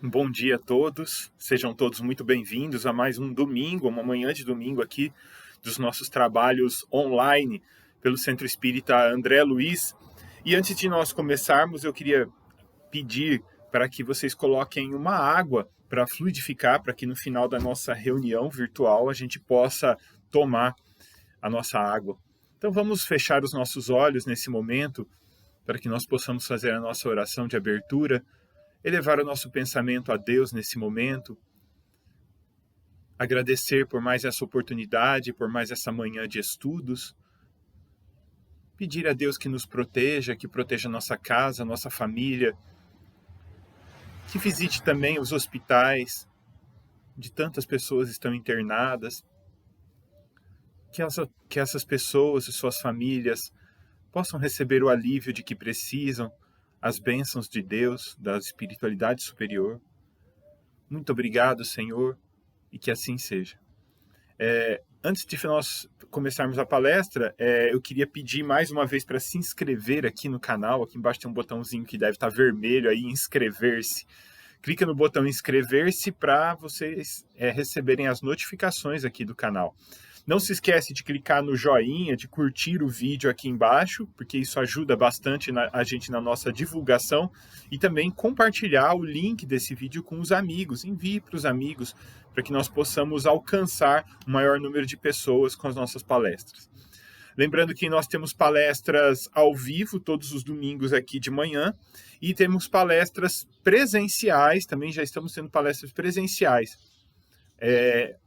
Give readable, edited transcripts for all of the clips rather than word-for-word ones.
Um bom dia a todos, sejam todos muito bem-vindos a mais um domingo, uma manhã de domingo aqui dos nossos trabalhos online pelo Centro Espírita André Luiz. E antes de nós começarmos, eu queria pedir para que vocês coloquem uma água para fluidificar, para que no final da nossa reunião virtual a gente possa tomar a nossa água. Então vamos fechar os nossos olhos nesse momento para que nós possamos fazer a nossa oração de abertura, elevar o nosso pensamento a Deus nesse momento, agradecer por mais essa oportunidade, por mais essa manhã de estudos, pedir a Deus que nos proteja, que proteja nossa casa, nossa família, que visite também os hospitais, onde tantas pessoas estão internadas, que essas pessoas e suas famílias possam receber o alívio de que precisam, as bênçãos de Deus, da espiritualidade superior. Muito obrigado, Senhor, e que assim seja. Antes de nós começarmos a palestra, eu queria pedir mais uma vez para se inscrever aqui no canal. Aqui embaixo tem um botãozinho que deve estar vermelho aí, inscrever-se. Clica no botão inscrever-se para vocês receberem as notificações aqui do canal. Não se esquece de clicar no joinha, de curtir o vídeo aqui embaixo, porque isso ajuda bastante a gente na nossa divulgação. E também compartilhar o link desse vídeo com os amigos. Envie para os amigos, para que nós possamos alcançar o maior número de pessoas com as nossas palestras. Lembrando que nós temos palestras ao vivo todos os domingos aqui de manhã e temos palestras presenciais, também já estamos tendo palestras presenciais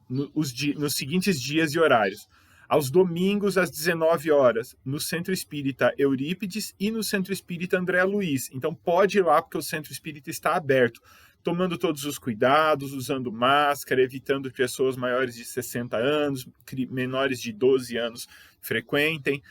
nos seguintes dias e horários. Aos domingos, às 19 horas, no Centro Espírita Eurípides e no Centro Espírita André Luiz. Então pode ir lá, porque o Centro Espírita está aberto, tomando todos os cuidados, usando máscara, evitando que pessoas maiores de 60 anos, menores de 12 anos frequentem.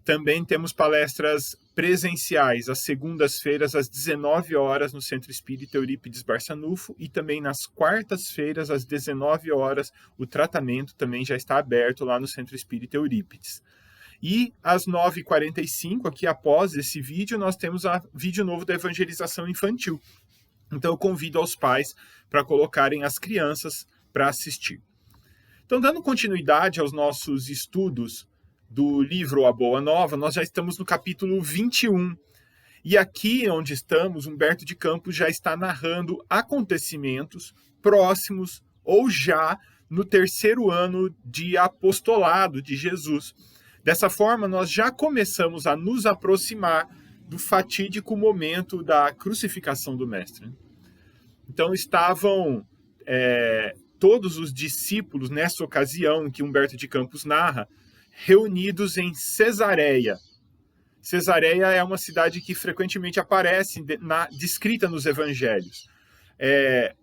Também temos palestras presenciais, às segundas-feiras, às 19 horas, no Centro Espírita Eurípides Barçanufo, e também nas quartas-feiras, às 19 horas, o tratamento também já está aberto lá no Centro Espírita Eurípides. E às 9h45, aqui após esse vídeo, nós temos o vídeo novo da evangelização infantil. Então eu convido aos pais para colocarem as crianças para assistir. Então, dando continuidade aos nossos estudos do livro A Boa Nova, nós já estamos no capítulo 21. E aqui onde estamos, Humberto de Campos já está narrando acontecimentos próximos ou já no terceiro ano de apostolado de Jesus. Dessa forma, nós já começamos a nos aproximar do fatídico momento da crucificação do Mestre. Então estavam todos os discípulos, nessa ocasião que Humberto de Campos narra, reunidos em Cesareia. Cesareia é uma cidade que frequentemente aparece descrita nos evangelhos. É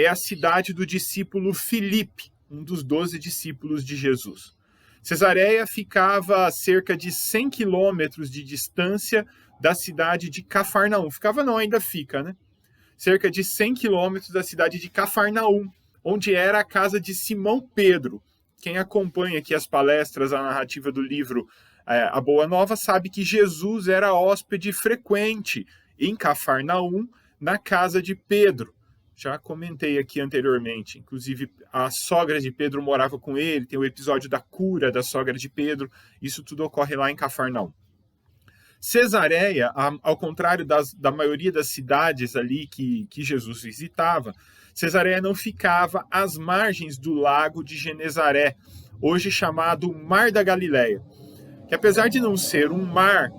a cidade do discípulo Filipe, um dos 12 discípulos de Jesus. Cesareia ficava a cerca de 100 quilômetros de distância da cidade de Cafarnaum. Ficava não, ainda fica, né? Cerca de 100 quilômetros da cidade de Cafarnaum, onde era a casa de Simão Pedro. Quem acompanha aqui as palestras, a narrativa do livro A Boa Nova, sabe que Jesus era hóspede frequente em Cafarnaum, na casa de Pedro. Já comentei aqui anteriormente, inclusive a sogra de Pedro morava com ele, tem o episódio da cura da sogra de Pedro, isso tudo ocorre lá em Cafarnaum. Cesareia, ao contrário da maioria das cidades ali que Jesus visitava, Cesareia não ficava às margens do lago de Genezaré, hoje chamado Mar da Galileia, que apesar de não ser um mar,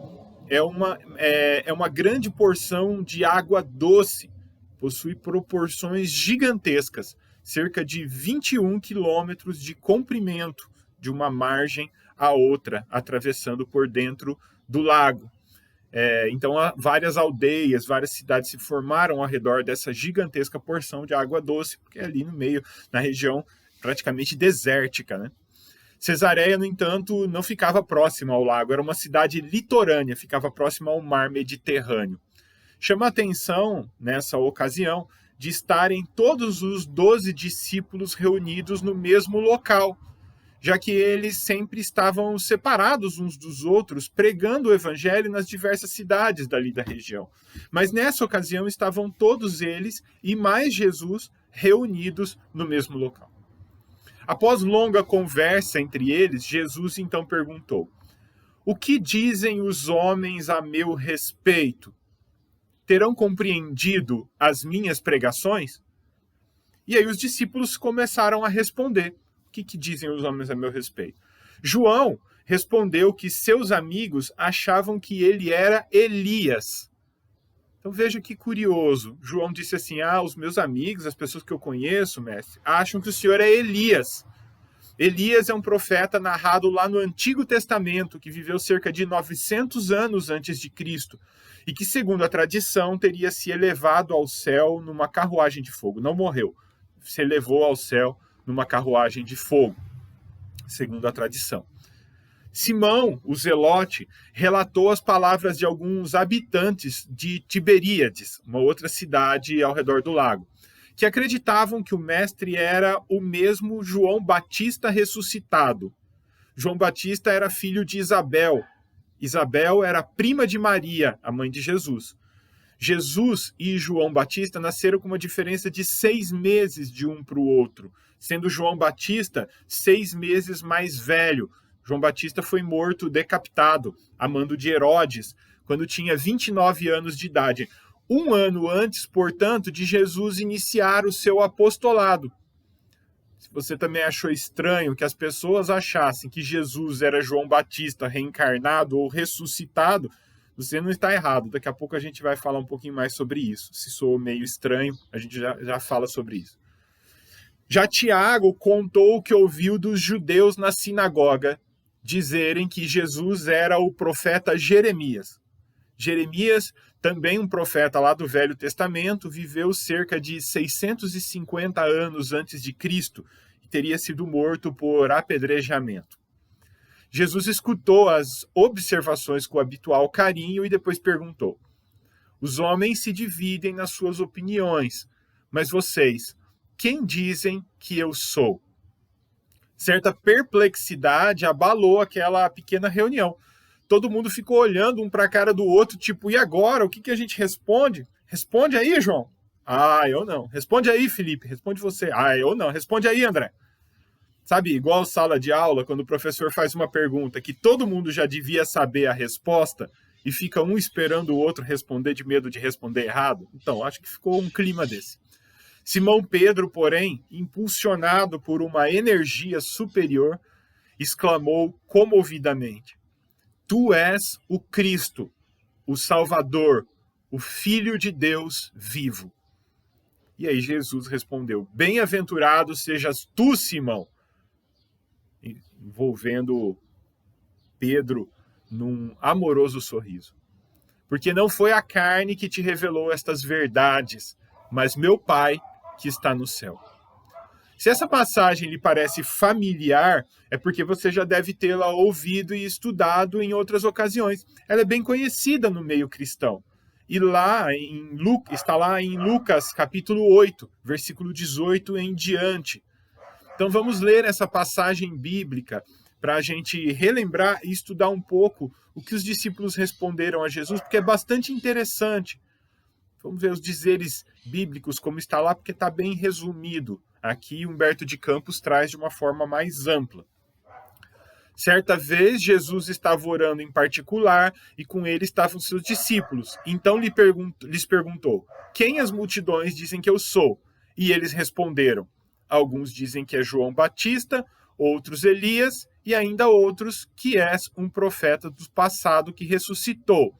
é uma grande porção de água doce, possui proporções gigantescas, cerca de 21 quilômetros de comprimento de uma margem à outra, atravessando por dentro do lago. Então, várias aldeias, várias cidades se formaram ao redor dessa gigantesca porção de água doce, porque é ali no meio, na região praticamente desértica, né? Cesareia, no entanto, não ficava próxima ao lago, era uma cidade litorânea, ficava próxima ao mar Mediterrâneo. Chama a atenção, nessa ocasião, de estarem todos os 12 discípulos reunidos no mesmo local, já que eles sempre estavam separados uns dos outros, pregando o evangelho nas diversas cidades dali da região. Mas nessa ocasião estavam todos eles e mais Jesus reunidos no mesmo local. Após longa conversa entre eles, Jesus então perguntou: o que dizem os homens a meu respeito? Terão compreendido as minhas pregações? E aí os discípulos começaram a responder. O que dizem os homens a meu respeito? João respondeu que seus amigos achavam que ele era Elias. Então veja que curioso. João disse assim: os meus amigos, as pessoas que eu conheço, mestre, acham que o senhor é Elias. Elias é um profeta narrado lá no Antigo Testamento, que viveu cerca de 900 anos antes de Cristo, e que, segundo a tradição, teria se elevado ao céu numa carruagem de fogo. Não morreu, se elevou ao céu numa carruagem de fogo, segundo a tradição. Simão, o Zelote, relatou as palavras de alguns habitantes de Tiberíades, uma outra cidade ao redor do lago, que acreditavam que o mestre era o mesmo João Batista ressuscitado. João Batista era filho de Isabel. Isabel era prima de Maria, a mãe de Jesus. Jesus e João Batista nasceram com uma diferença de 6 meses de um para o outro, sendo João Batista 6 meses mais velho. João Batista foi morto, decapitado, a mando de Herodes, quando tinha 29 anos de idade. 1 ano antes, portanto, de Jesus iniciar o seu apostolado. Se você também achou estranho que as pessoas achassem que Jesus era João Batista reencarnado ou ressuscitado, você não está errado. Daqui a pouco a gente vai falar um pouquinho mais sobre isso. Se soou meio estranho, a gente já fala sobre isso. Já Tiago contou o que ouviu dos judeus na sinagoga dizerem que Jesus era o profeta Jeremias. Jeremias, também um profeta lá do Velho Testamento, viveu cerca de 650 anos antes de Cristo e teria sido morto por apedrejamento. Jesus escutou as observações com o habitual carinho e depois perguntou: os homens se dividem nas suas opiniões, mas vocês, quem dizem que eu sou? Certa perplexidade abalou aquela pequena reunião. Todo mundo ficou olhando um para a cara do outro, tipo, e agora? O que a gente responde? Responde aí, João. Eu não. Responde aí, Felipe. Responde você. Eu não. Responde aí, André. Sabe, igual sala de aula, quando o professor faz uma pergunta que todo mundo já devia saber a resposta e fica um esperando o outro responder de medo de responder errado. Então, acho que ficou um clima desse. Simão Pedro, porém, impulsionado por uma energia superior, exclamou comovidamente: tu és o Cristo, o Salvador, o Filho de Deus vivo. E aí Jesus respondeu: bem-aventurado sejas tu, Simão, envolvendo Pedro num amoroso sorriso. Porque não foi a carne que te revelou estas verdades, mas meu Pai que está no céu. Se essa passagem lhe parece familiar, é porque você já deve tê-la ouvido e estudado em outras ocasiões. Ela é bem conhecida no meio cristão. E está lá em Lucas, capítulo 8, versículo 18 em diante. Então vamos ler essa passagem bíblica para a gente relembrar e estudar um pouco o que os discípulos responderam a Jesus, porque é bastante interessante. Vamos ver os dizeres bíblicos como está lá, porque está bem resumido. Aqui Humberto de Campos traz de uma forma mais ampla. Certa vez, Jesus estava orando em particular e com ele estavam seus discípulos. Então lhes perguntou: quem as multidões dizem que eu sou? E eles responderam: alguns dizem que é João Batista, outros Elias e ainda outros que és um profeta do passado que ressuscitou.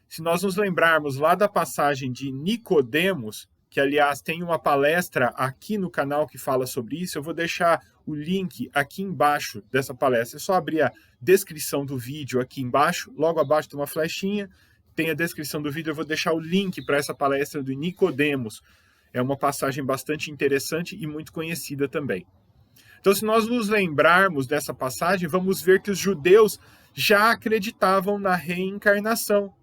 Se nós nos lembrarmos lá da passagem de Nicodemos, que aliás tem uma palestra aqui no canal que fala sobre isso, eu vou deixar o link aqui embaixo dessa palestra. É só abrir a descrição do vídeo aqui embaixo, logo abaixo tem uma flechinha, tem a descrição do vídeo, eu vou deixar o link para essa palestra do Nicodemos. É uma passagem bastante interessante e muito conhecida também. Então, se nós nos lembrarmos dessa passagem, vamos ver que os judeus já acreditavam na reencarnação.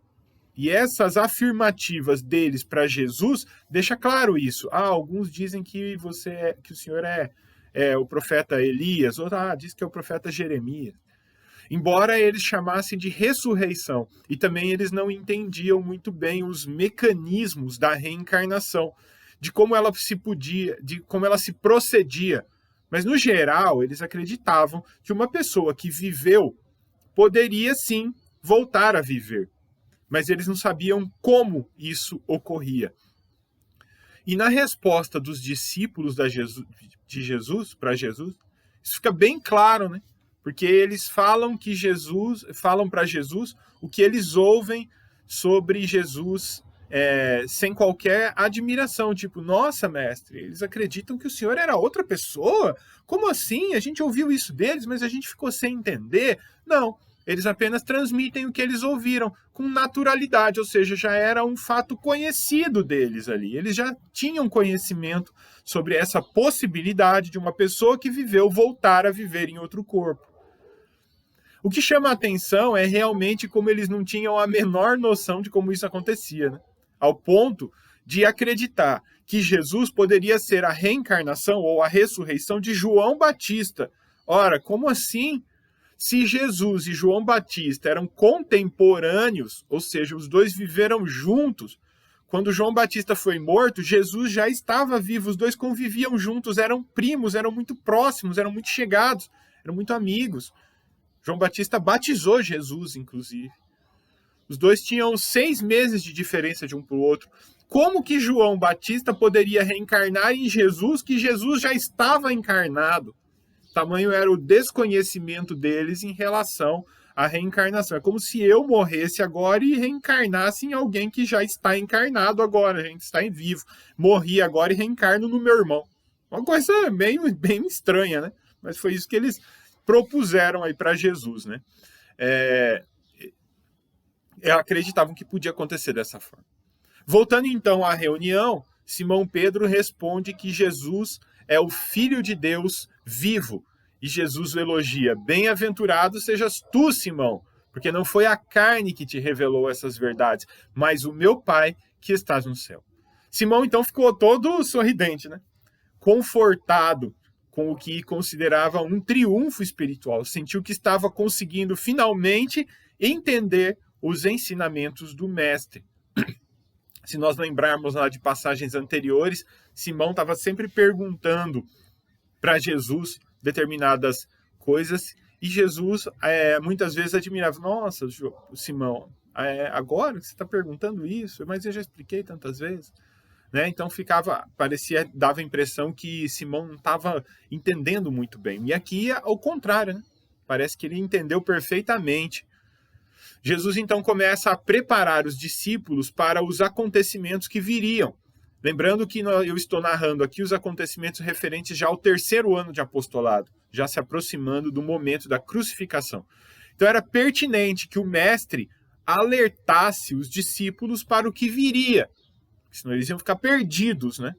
E essas afirmativas deles para Jesus deixa claro isso. Alguns dizem que o Senhor é é o profeta Elias, ou diz que é o profeta Jeremias. Embora eles chamassem de ressurreição, e também eles não entendiam muito bem os mecanismos da reencarnação, de como ela se procedia. Mas, no geral, eles acreditavam que uma pessoa que viveu poderia, sim, voltar a viver. Mas eles não sabiam como isso ocorria. E na resposta dos discípulos de Jesus para Jesus, isso fica bem claro, né? Porque eles falam para Jesus o que eles ouvem sobre Jesus sem qualquer admiração, tipo, nossa, mestre, eles acreditam que o senhor era outra pessoa? Como assim? A gente ouviu isso deles, mas a gente ficou sem entender. Não, eles apenas transmitem o que eles ouviram com naturalidade, ou seja, já era um fato conhecido deles ali. Eles já tinham conhecimento sobre essa possibilidade de uma pessoa que viveu voltar a viver em outro corpo. O que chama a atenção é realmente como eles não tinham a menor noção de como isso acontecia, né? Ao ponto de acreditar que Jesus poderia ser a reencarnação ou a ressurreição de João Batista. Ora, como assim? Se Jesus e João Batista eram contemporâneos, ou seja, os dois viveram juntos, quando João Batista foi morto, Jesus já estava vivo, os dois conviviam juntos, eram primos, eram muito próximos, eram muito chegados, eram muito amigos. João Batista batizou Jesus, inclusive. Os dois tinham 6 meses de diferença de um para o outro. Como que João Batista poderia reencarnar em Jesus, que Jesus já estava encarnado? Tamanho era o desconhecimento deles em relação à reencarnação. É como se eu morresse agora e reencarnasse em alguém que já está encarnado agora, a gente está em vivo. Morri agora e reencarno no meu irmão. Uma coisa bem estranha, né? Mas foi isso que eles propuseram aí para Jesus, né? Acreditavam que podia acontecer dessa forma. Voltando então à reunião, Simão Pedro responde que Jesus é o Filho de Deus vivo. E Jesus o elogia: bem-aventurado sejas tu, Simão, porque não foi a carne que te revelou essas verdades, mas o meu Pai que estás no céu. Simão então ficou todo sorridente, né? Confortado com o que considerava um triunfo espiritual. Sentiu que estava conseguindo finalmente entender os ensinamentos do Mestre. Se nós lembrarmos lá de passagens anteriores, Simão estava sempre perguntando para Jesus determinadas coisas e Jesus muitas vezes admirava: nossa, Simão, agora que você está perguntando isso? Mas eu já expliquei tantas vezes. Né? Então dava a impressão que Simão não estava entendendo muito bem. E aqui é ao contrário, né? Parece que ele entendeu perfeitamente. Jesus então começa a preparar os discípulos para os acontecimentos que viriam. Lembrando que eu estou narrando aqui os acontecimentos referentes já ao 3º ano de apostolado, já se aproximando do momento da crucificação. Então era pertinente que o mestre alertasse os discípulos para o que viria, senão eles iam ficar perdidos, né?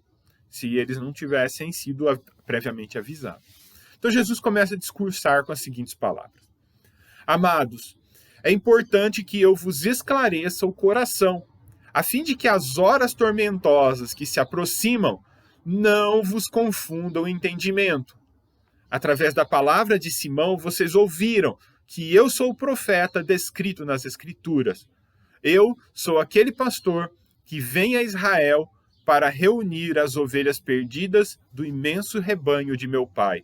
Se eles não tivessem sido previamente avisados. Então Jesus começa a discursar com as seguintes palavras: amados, é importante que eu vos esclareça o coração, a fim de que as horas tormentosas que se aproximam não vos confundam o entendimento. Através da palavra de Simão, vocês ouviram que eu sou o profeta descrito nas Escrituras. Eu sou aquele pastor que vem a Israel para reunir as ovelhas perdidas do imenso rebanho de meu pai.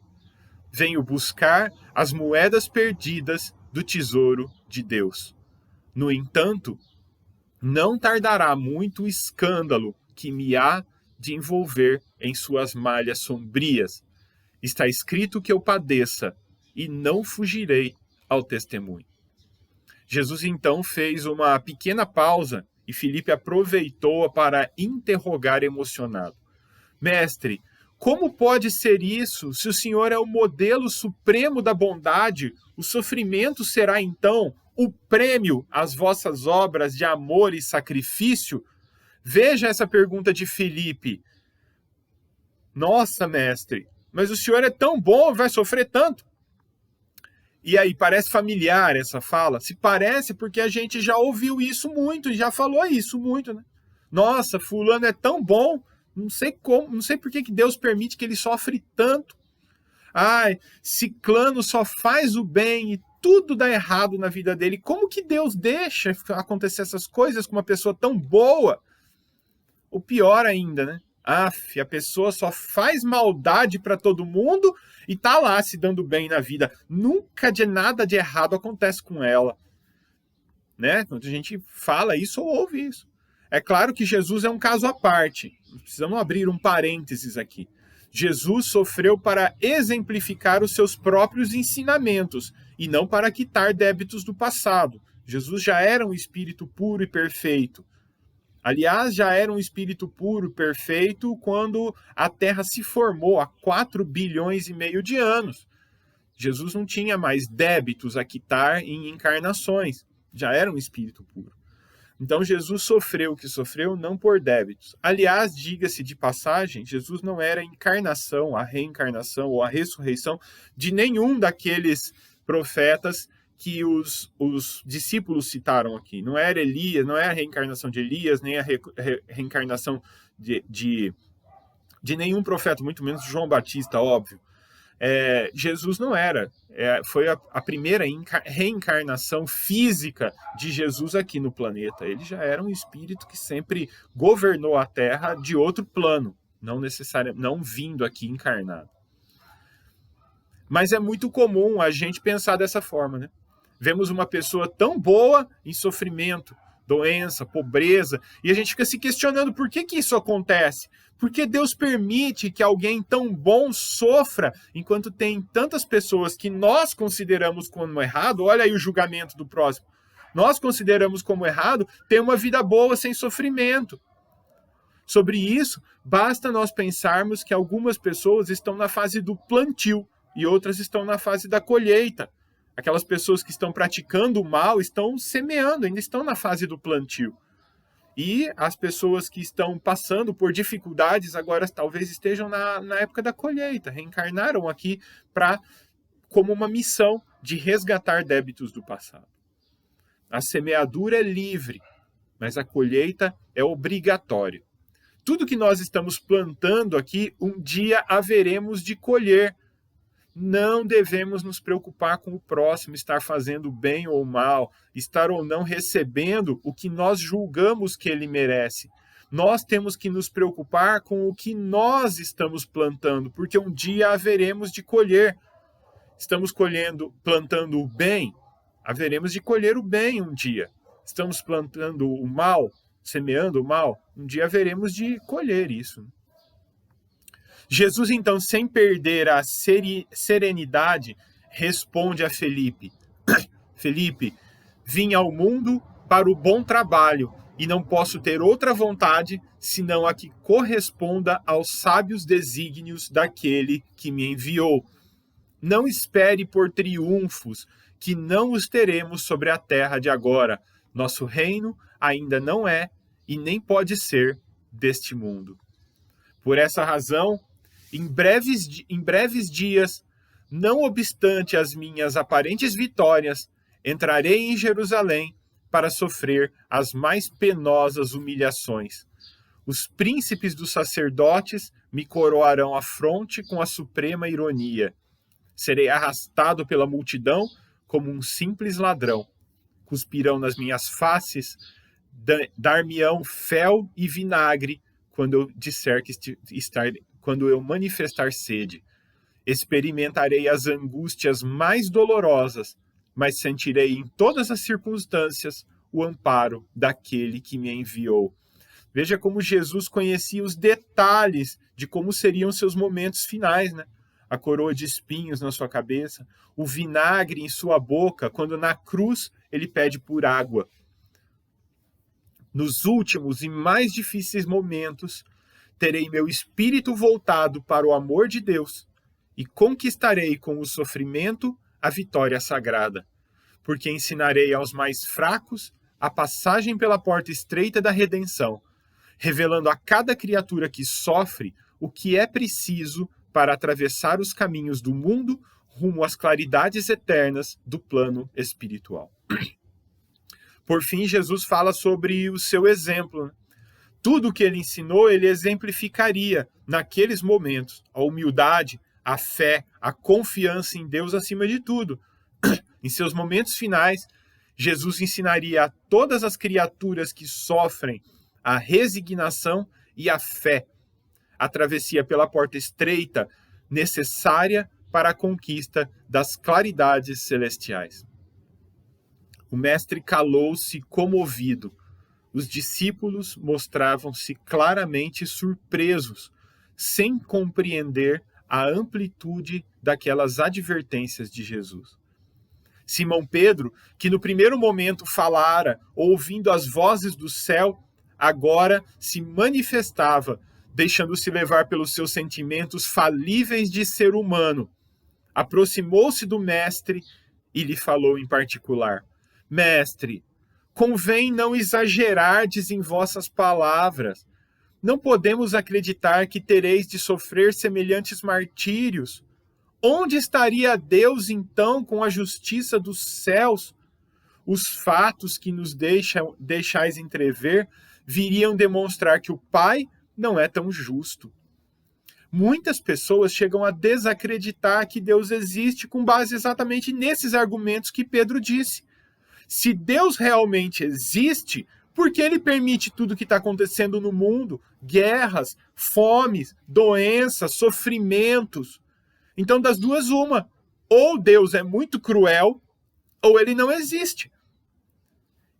Venho buscar as moedas perdidas do tesouro de Deus. No entanto, não tardará muito o escândalo que me há de envolver em suas malhas sombrias. Está escrito que eu padeça e não fugirei ao testemunho. Jesus então fez uma pequena pausa e Filipe aproveitou-a para interrogar emocionado: mestre, como pode ser isso? Se o Senhor é o modelo supremo da bondade, o sofrimento será então o prêmio às vossas obras de amor e sacrifício? Veja essa pergunta de Filipe. Nossa, mestre, mas o Senhor é tão bom, vai sofrer tanto? E aí, parece familiar essa fala? Se parece, porque a gente já ouviu isso muito, já falou isso muito, né? Nossa, fulano é tão bom, não sei como, não sei por que Deus permite que ele sofre tanto. Ai, ciclano só faz o bem e tudo dá errado na vida dele. Como que Deus deixa acontecer essas coisas com uma pessoa tão boa? O pior ainda, né? A pessoa só faz maldade para todo mundo e tá lá se dando bem na vida. Nunca de nada de errado acontece com ela. Né? Quando a gente fala isso ou ouve isso. É claro que Jesus é um caso à parte. Precisamos abrir um parênteses aqui. Jesus sofreu para exemplificar os seus próprios ensinamentos e não para quitar débitos do passado. Jesus já era um espírito puro e perfeito. Aliás, já era um espírito puro e perfeito quando a Terra se formou há 4 bilhões e meio de anos. Jesus não tinha mais débitos a quitar em encarnações. Já era um espírito puro. Então, Jesus sofreu o que sofreu não por débitos. Aliás, diga-se de passagem, Jesus não era a encarnação, a reencarnação ou a ressurreição de nenhum daqueles profetas que os discípulos citaram aqui. Não era Elias, não é a reencarnação de Elias, nem a reencarnação de nenhum profeta, muito menos João Batista, óbvio. Jesus não era. Foi a primeira reencarnação física de Jesus aqui no planeta. Ele já era um espírito que sempre governou a Terra de outro plano, não vindo aqui encarnado. Mas é muito comum a gente pensar dessa forma, né? Vemos uma pessoa tão boa em sofrimento, doença, pobreza, e a gente fica se questionando por que isso acontece. Por que Deus permite que alguém tão bom sofra, enquanto tem tantas pessoas que nós consideramos como errado? Olha aí o julgamento do próximo. Nós consideramos como errado ter uma vida boa sem sofrimento. Sobre isso, basta nós pensarmos que algumas pessoas estão na fase do plantio e outras estão na fase da colheita. Aquelas pessoas que estão praticando o mal estão semeando, ainda estão na fase do plantio. E as pessoas que estão passando por dificuldades agora talvez estejam na época da colheita, reencarnaram aqui como uma missão de resgatar débitos do passado. A semeadura é livre, mas a colheita é obrigatória. Tudo que nós estamos plantando aqui, um dia haveremos de colher. Não devemos nos preocupar com o próximo, estar fazendo bem ou mal, estar ou não recebendo o que nós julgamos que ele merece. Nós temos que nos preocupar com o que nós estamos plantando, porque um dia haveremos de colher. Estamos plantando o bem, haveremos de colher o bem um dia. Estamos plantando o mal, semeando o mal, um dia haveremos de colher isso. Jesus, então, sem perder a serenidade, responde a Felipe: Felipe, vim ao mundo para o bom trabalho e não posso ter outra vontade senão a que corresponda aos sábios desígnios daquele que me enviou. Não espere por triunfos, que não os teremos sobre a terra de agora. Nosso reino ainda não é e nem pode ser deste mundo. Por essa razão, em breves dias, não obstante as minhas aparentes vitórias, entrarei em Jerusalém para sofrer as mais penosas humilhações. Os príncipes dos sacerdotes me coroarão a fronte com a suprema ironia. Serei arrastado pela multidão como um simples ladrão. Cuspirão nas minhas faces, dar-me-ão fel e vinagre quando eu manifestar sede. Experimentarei as angústias mais dolorosas, mas sentirei em todas as circunstâncias o amparo daquele que me enviou. Veja como Jesus conhecia os detalhes de como seriam seus momentos finais, né? A coroa de espinhos na sua cabeça, o vinagre em sua boca, quando na cruz ele pede por água. Nos últimos e mais difíceis momentos, terei meu espírito voltado para o amor de Deus e conquistarei com o sofrimento a vitória sagrada, porque ensinarei aos mais fracos a passagem pela porta estreita da redenção, revelando a cada criatura que sofre o que é preciso para atravessar os caminhos do mundo rumo às claridades eternas do plano espiritual. Por fim, Jesus fala sobre o seu exemplo. Tudo o que ele ensinou, ele exemplificaria naqueles momentos. A humildade, a fé, a confiança em Deus acima de tudo. Em seus momentos finais, Jesus ensinaria a todas as criaturas que sofrem a resignação e a fé, a travessia pela porta estreita necessária para a conquista das claridades celestiais. O mestre calou-se comovido. Os discípulos mostravam-se claramente surpresos, sem compreender a amplitude daquelas advertências de Jesus. Simão Pedro, que no primeiro momento falara, ouvindo as vozes do céu, agora se manifestava, deixando-se levar pelos seus sentimentos falíveis de ser humano. Aproximou-se do mestre e lhe falou em particular: Mestre, convém não exagerardes em vossas palavras. Não podemos acreditar que tereis de sofrer semelhantes martírios. Onde estaria Deus, então, com a justiça dos céus? Os fatos que nos deixais entrever viriam demonstrar que o Pai não é tão justo. Muitas pessoas chegam a desacreditar que Deus existe com base exatamente nesses argumentos que Pedro disse. Se Deus realmente existe, por que ele permite tudo o que está acontecendo no mundo? Guerras, fomes, doenças, sofrimentos. Então, das duas, uma. Ou Deus é muito cruel, ou ele não existe.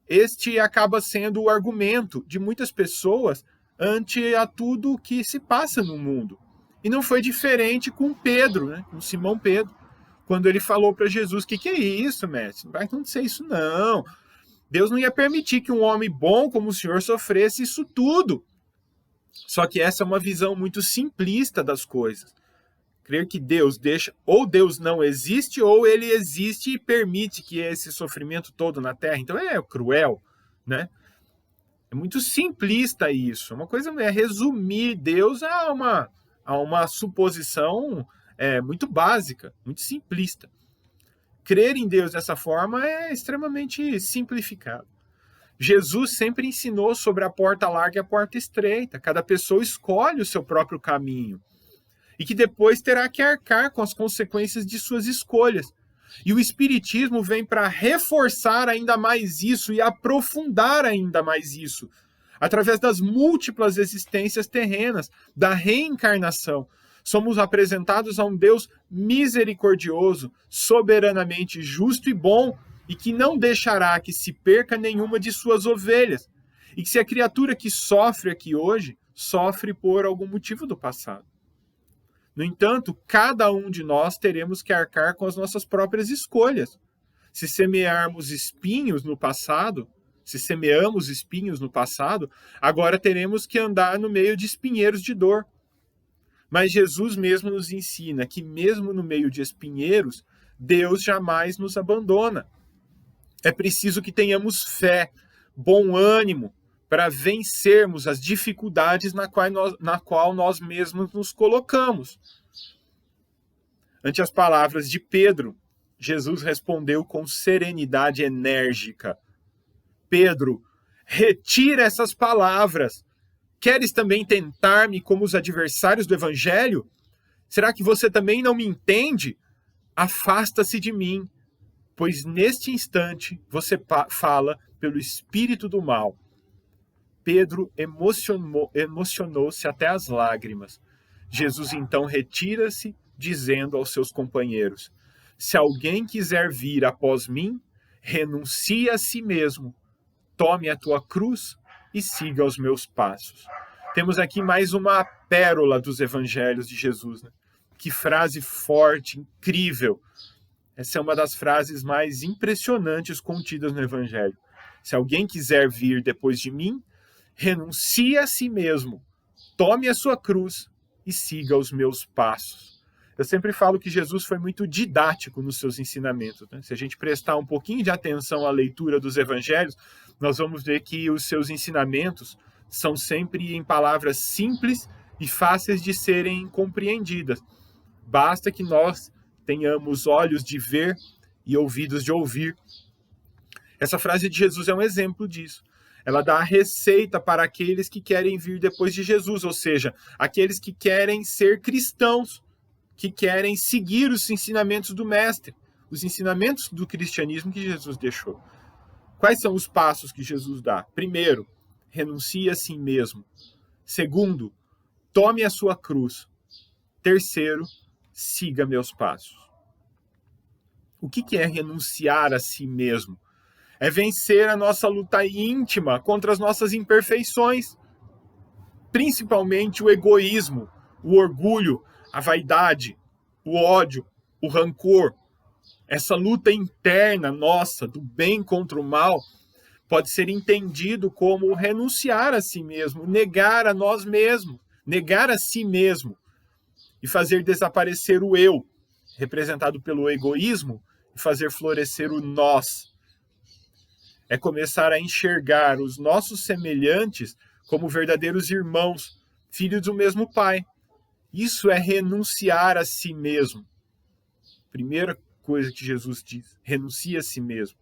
Este acaba sendo o argumento de muitas pessoas ante a tudo o que se passa no mundo. E não foi diferente com Pedro, né? Com Simão Pedro, quando ele falou para Jesus: que é isso, mestre? Não vai acontecer isso, não. Deus não ia permitir que um homem bom como o senhor sofresse isso tudo. Só que essa é uma visão muito simplista das coisas. Crer que Deus deixa, ou Deus não existe, ou ele existe e permite que esse sofrimento todo na Terra. Então é cruel, né? É muito simplista isso. Uma coisa é resumir Deus a uma suposição muito básica, muito simplista. Crer em Deus dessa forma é extremamente simplificado. Jesus sempre ensinou sobre a porta larga e a porta estreita. Cada pessoa escolhe o seu próprio caminho. E que depois terá que arcar com as consequências de suas escolhas. E o Espiritismo vem para reforçar ainda mais isso e aprofundar ainda mais isso, através das múltiplas existências terrenas, da reencarnação. Somos apresentados a um Deus misericordioso, soberanamente justo e bom, e que não deixará que se perca nenhuma de suas ovelhas. E que se a criatura que sofre aqui hoje, sofre por algum motivo do passado. No entanto, cada um de nós teremos que arcar com as nossas próprias escolhas. Se semearmos espinhos no passado, agora teremos que andar no meio de espinheiros de dor. Mas Jesus mesmo nos ensina que mesmo no meio de espinheiros, Deus jamais nos abandona. É preciso que tenhamos fé, bom ânimo, para vencermos as dificuldades na qual nós mesmos nos colocamos. Ante as palavras de Pedro, Jesus respondeu com serenidade enérgica: Pedro, retira essas palavras. Queres também tentar-me como os adversários do Evangelho? Será que você também não me entende? Afasta-se de mim, pois neste instante você fala pelo espírito do mal. Pedro emocionou-se até as lágrimas. Jesus então retira-se, dizendo aos seus companheiros: se alguém quiser vir após mim, renuncie a si mesmo, tome a tua cruz e siga os meus passos. Temos aqui mais uma pérola dos evangelhos de Jesus, né? Que frase forte, incrível. Essa é uma das frases mais impressionantes contidas no evangelho. Se alguém quiser vir depois de mim, renuncie a si mesmo, tome a sua cruz e siga os meus passos. Eu sempre falo que Jesus foi muito didático nos seus ensinamentos, né? Se a gente prestar um pouquinho de atenção à leitura dos evangelhos, nós vamos ver que os seus ensinamentos são sempre em palavras simples e fáceis de serem compreendidas. Basta que nós tenhamos olhos de ver e ouvidos de ouvir. Essa frase de Jesus é um exemplo disso. Ela dá a receita para aqueles que querem vir depois de Jesus, ou seja, aqueles que querem ser cristãos. que querem seguir os ensinamentos do Mestre, os ensinamentos do cristianismo que Jesus deixou. Quais são os passos que Jesus dá? Primeiro, renuncie a si mesmo. Segundo, tome a sua cruz. Terceiro, siga meus passos. O que é renunciar a si mesmo? É vencer a nossa luta íntima contra as nossas imperfeições, principalmente o egoísmo, o orgulho, a vaidade, o ódio, o rancor. Essa luta interna nossa do bem contra o mal pode ser entendido como renunciar a si mesmo, negar a nós mesmos, negar a si mesmo e fazer desaparecer o eu, representado pelo egoísmo, e fazer florescer o nós. É começar a enxergar os nossos semelhantes como verdadeiros irmãos, filhos do mesmo Pai. Isso é renunciar a si mesmo. Primeira coisa que Jesus diz, renuncie a si mesmo.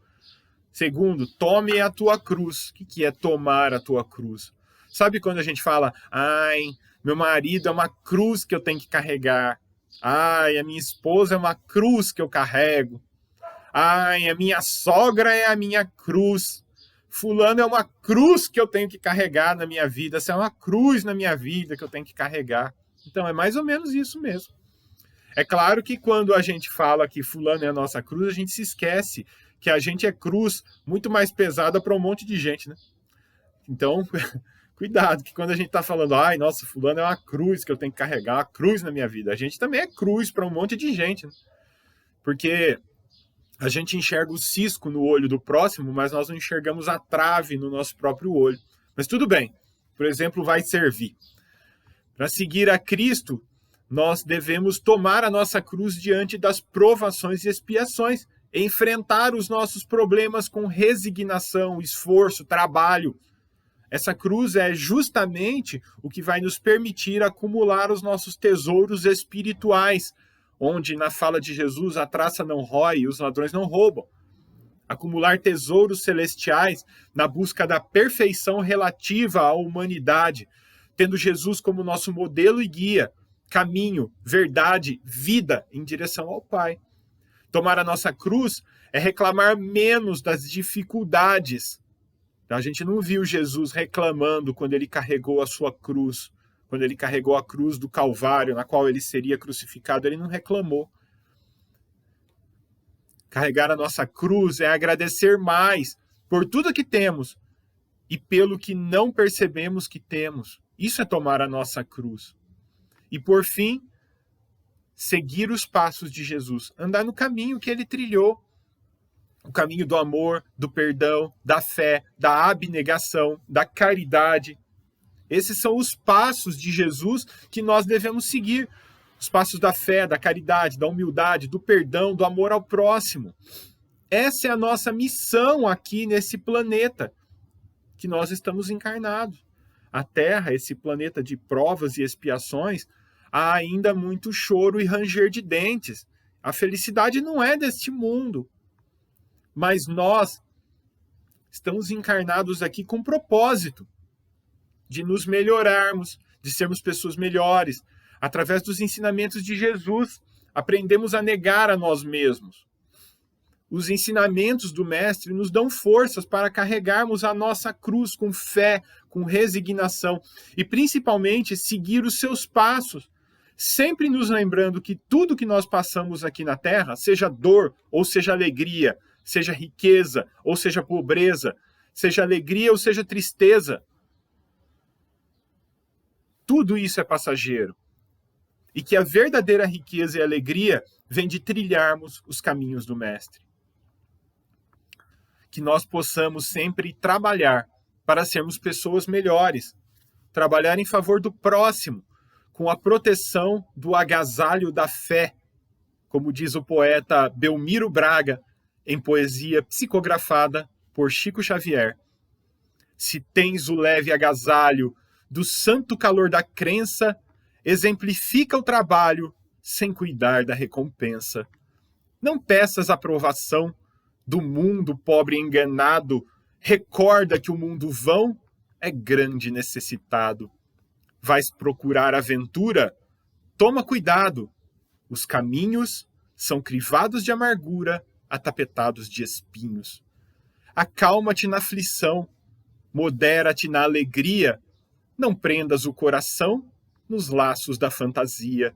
Segundo, tome a tua cruz. O que é tomar a tua cruz? Sabe quando a gente fala, ai, meu marido é uma cruz que eu tenho que carregar. Ai, a minha esposa é uma cruz que eu carrego. Ai, a minha sogra é a minha cruz. Fulano é uma cruz que eu tenho que carregar na minha vida. Essa é uma cruz na minha vida que eu tenho que carregar. Então, é mais ou menos isso mesmo. É claro que quando a gente fala que fulano é a nossa cruz, a gente se esquece que a gente é cruz muito mais pesada para um monte de gente, né? Então, cuidado, que quando a gente está falando, ai, nossa, fulano é uma cruz que eu tenho que carregar, uma cruz na minha vida. A gente também é cruz para um monte de gente, né? Porque a gente enxerga o cisco no olho do próximo, mas nós não enxergamos a trave no nosso próprio olho. Mas tudo bem, por exemplo, vai servir. Para seguir a Cristo, nós devemos tomar a nossa cruz diante das provações e expiações, enfrentar os nossos problemas com resignação, esforço, trabalho. Essa cruz é justamente o que vai nos permitir acumular os nossos tesouros espirituais, onde, na fala de Jesus, a traça não rói e os ladrões não roubam. Acumular tesouros celestiais na busca da perfeição relativa à humanidade, tendo Jesus como nosso modelo e guia, caminho, verdade, vida em direção ao Pai. Tomar a nossa cruz é reclamar menos das dificuldades. A gente não viu Jesus reclamando quando ele carregou a sua cruz, quando ele carregou a cruz do Calvário, na qual ele seria crucificado, ele não reclamou. Carregar a nossa cruz é agradecer mais por tudo que temos e pelo que não percebemos que temos. Isso é tomar a nossa cruz. E por fim, seguir os passos de Jesus, andar no caminho que ele trilhou, o caminho do amor, do perdão, da fé, da abnegação, da caridade. Esses são os passos de Jesus que nós devemos seguir. Os passos da fé, da caridade, da humildade, do perdão, do amor ao próximo. Essa é a nossa missão aqui nesse planeta que nós estamos encarnados. A Terra, esse planeta de provas e expiações, há ainda muito choro e ranger de dentes. A felicidade não é deste mundo. Mas nós estamos encarnados aqui com propósito de nos melhorarmos, de sermos pessoas melhores. Através dos ensinamentos de Jesus, aprendemos a negar a nós mesmos. Os ensinamentos do Mestre nos dão forças para carregarmos a nossa cruz com fé, com resignação e principalmente seguir os seus passos, sempre nos lembrando que tudo que nós passamos aqui na Terra, seja dor ou seja alegria, seja riqueza ou seja pobreza, seja alegria ou seja tristeza, tudo isso é passageiro. E que a verdadeira riqueza e alegria vem de trilharmos os caminhos do Mestre. Que nós possamos sempre trabalhar para sermos pessoas melhores, trabalhar em favor do próximo, com a proteção do agasalho da fé, como diz o poeta Belmiro Braga, em poesia psicografada por Chico Xavier. Se tens o leve agasalho do santo calor da crença, exemplifica o trabalho sem cuidar da recompensa. Não peças aprovação do mundo pobre e enganado, recorda que o mundo vão é grande necessitado. Vais procurar aventura? Toma cuidado, Os caminhos são crivados de amargura, atapetados de espinhos. Acalma-te na aflição, modera-te na alegria, não prendas o coração nos laços da fantasia.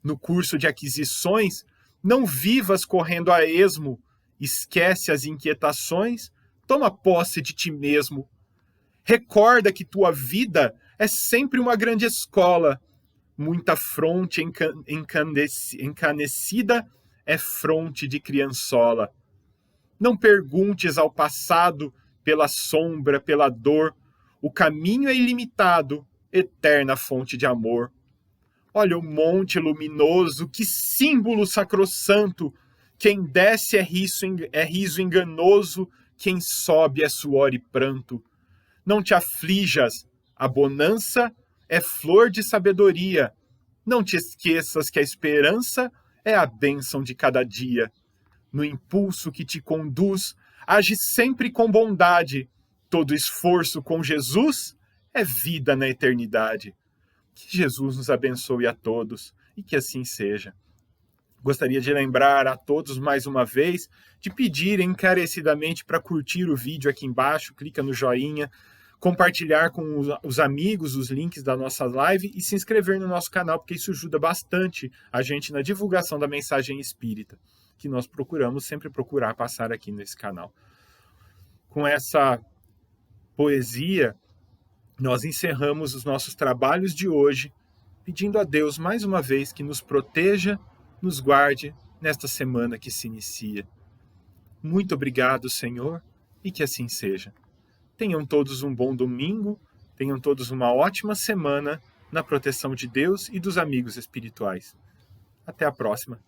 No curso de aquisições, não vivas correndo a esmo, esquece as inquietações, toma posse de ti mesmo. Recorda que tua vida é sempre uma grande escola, muita fronte encanecida é fronte de criançola. Não perguntes ao passado pela sombra, pela dor, o caminho é ilimitado, eterna fonte de amor. Olha o monte luminoso, que símbolo sacrossanto, quem desce é riso enganoso, quem sobe é suor e pranto. Não te aflijas, a bonança é flor de sabedoria. Não te esqueças que a esperança é a bênção de cada dia. No impulso que te conduz, age sempre com bondade. Todo esforço com Jesus é vida na eternidade. Que Jesus nos abençoe a todos e que assim seja. Gostaria de lembrar a todos mais uma vez de pedir encarecidamente para curtir o vídeo aqui embaixo, clica no joinha, compartilhar com os amigos os links da nossa live e se inscrever no nosso canal, porque isso ajuda bastante a gente na divulgação da mensagem espírita, que nós procuramos sempre procurar passar aqui nesse canal. Com essa poesia, nós encerramos os nossos trabalhos de hoje, pedindo a Deus mais uma vez que nos proteja, nos guarde nesta semana que se inicia. Muito obrigado, Senhor, e que assim seja. Tenham todos um bom domingo, tenham todos uma ótima semana na proteção de Deus e dos amigos espirituais. Até a próxima.